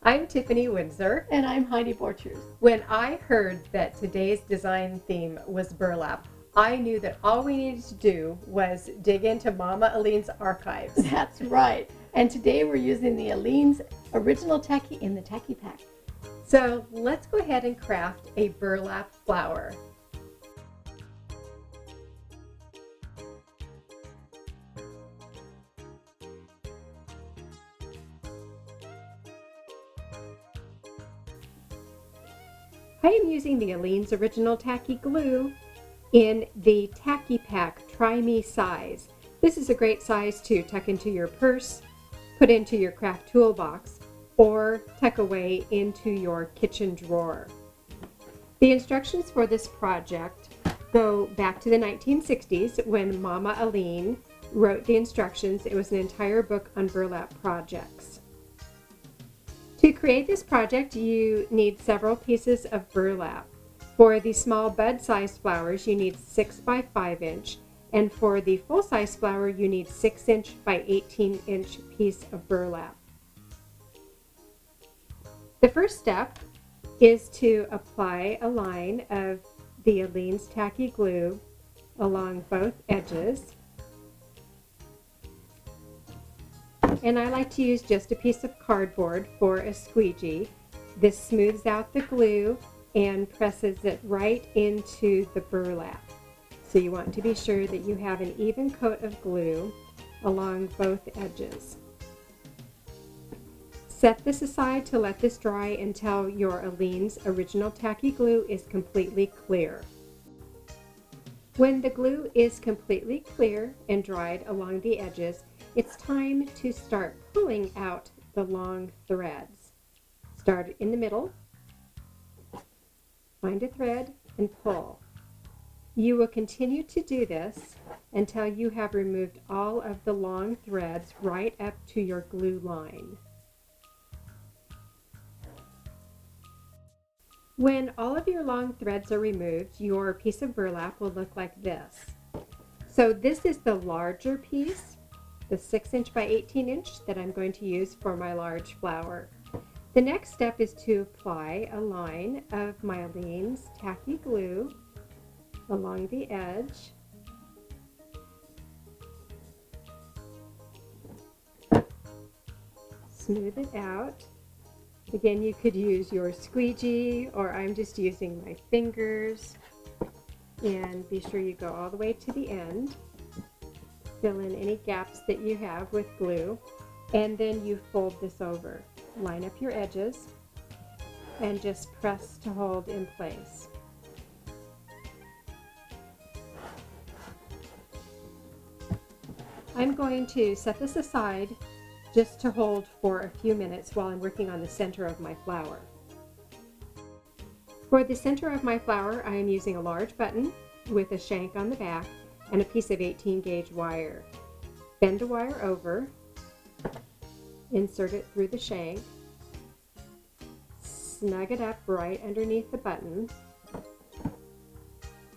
I'm Tiffany Windsor. And I'm Heidi Borchers. When I heard that today's design theme was burlap, I knew that all we needed to do was dig into Mama Aleene's archives. That's right. And today we're using the Aleene's original tacky in the tacky pack. So let's go ahead and craft a burlap flower. I am using the Aleene's original tacky glue in the tacky pack Try Me size. This is a great size to tuck into your purse, put into your craft toolbox, or tuck away into your kitchen drawer. The instructions for this project go back to the 1960s when Mama Aleene wrote the instructions. It was an entire book on burlap projects. To create this project, you need several pieces of burlap. For the small bud-sized flowers, you need 6 by 5 inch, and for the full-size flower, you need 6 inch by 18 inch piece of burlap. The first step is to apply a line of the Aleene's tacky glue along both edges. And I like to use just a piece of cardboard for a squeegee. This smooths out the glue and presses it right into the burlap. So you want to be sure that you have an even coat of glue along both edges. Set this aside to let this dry until your Aleene's original tacky glue is completely clear. When the glue is completely clear and dried along the edges, it's time to start pulling out the long threads. Start in the middle, find a thread, and pull. You will continue to do this until you have removed all of the long threads right up to your glue line. When all of your long threads are removed, your piece of burlap will look like this. So this is the larger piece, the 6 inch by 18 inch that I'm going to use for my large flower. The next step is to apply a line of my Aleene's tacky glue along the edge. Smooth it out. Again, you could use your squeegee, or I'm just using my fingers. And be sure you go all the way to the end. Fill in any gaps that you have with glue, and then you fold this over. Line up your edges and just press to hold in place. I'm going to set this aside just to hold for a few minutes while I'm working on the center of my flower. For the center of my flower, I am using a large button with a shank on the back and a piece of 18 gauge wire. Bend the wire over, insert it through the shank, snug it up right underneath the button,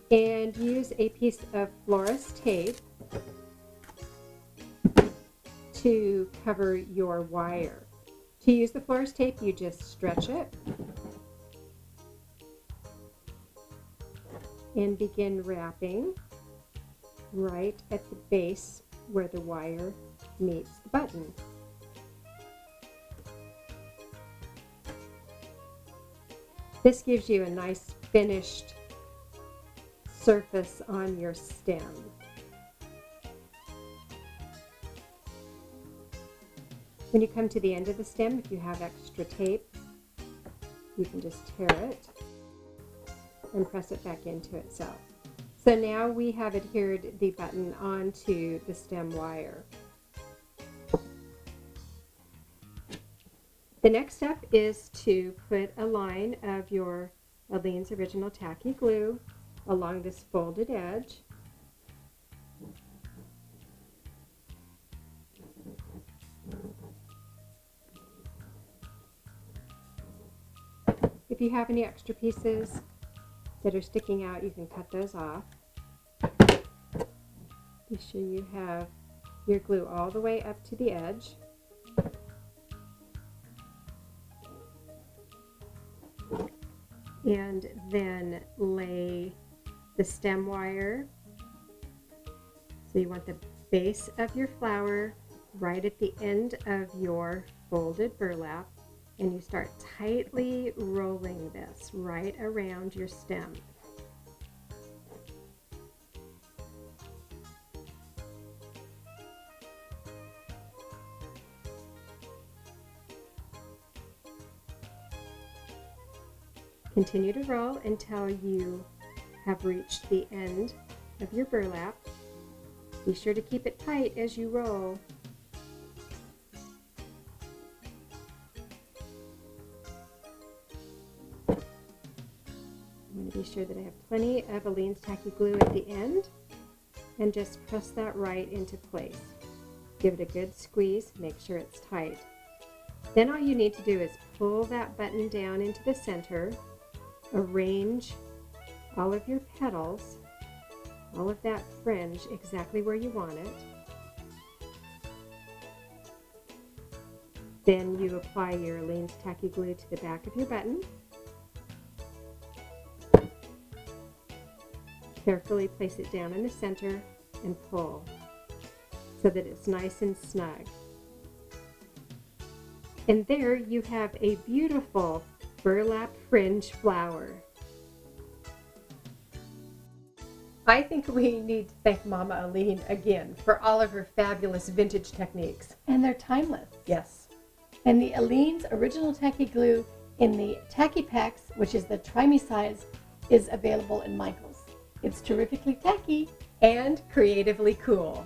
and use a piece of florist tape to cover your wire. To use the florist tape, you just stretch it and begin wrapping right at the base where the wire meets the button. This gives you a nice finished surface on your stem. When you come to the end of the stem, if you have extra tape, you can just tear it and press it back into itself. So now we have adhered the button onto the stem wire. The next step is to put a line of your Aleene's original tacky glue along this folded edge. If you have any extra pieces that are sticking out, you can cut those off. Be sure you have your glue all the way up to the edge. and then lay the stem wire. So you want the base of your flower right at the end of your folded burlap, and you start tightly rolling this right around your stem. Continue to roll until you have reached the end of your burlap. Be sure to keep it tight as you roll. I'm going to be sure that I have plenty of Aleene's Tacky glue at the end, and just press that right into place. Give it a good squeeze, make sure it's tight. Then all you need to do is pull that button down into the center, arrange all of your petals, all of that fringe exactly where you want it. Then you apply your Aleene's Tacky glue to the back of your button. Carefully place it down in the center and pull so that it's nice and snug. And there you have a beautiful burlap fringe flower. I think we need to thank Mama Aleene again for all of her fabulous vintage techniques. And they're timeless. Yes. And the Aleene's original tacky glue in the tacky packs, which is the try me size, is available in Michael's. It's terrifically tacky And creatively cool.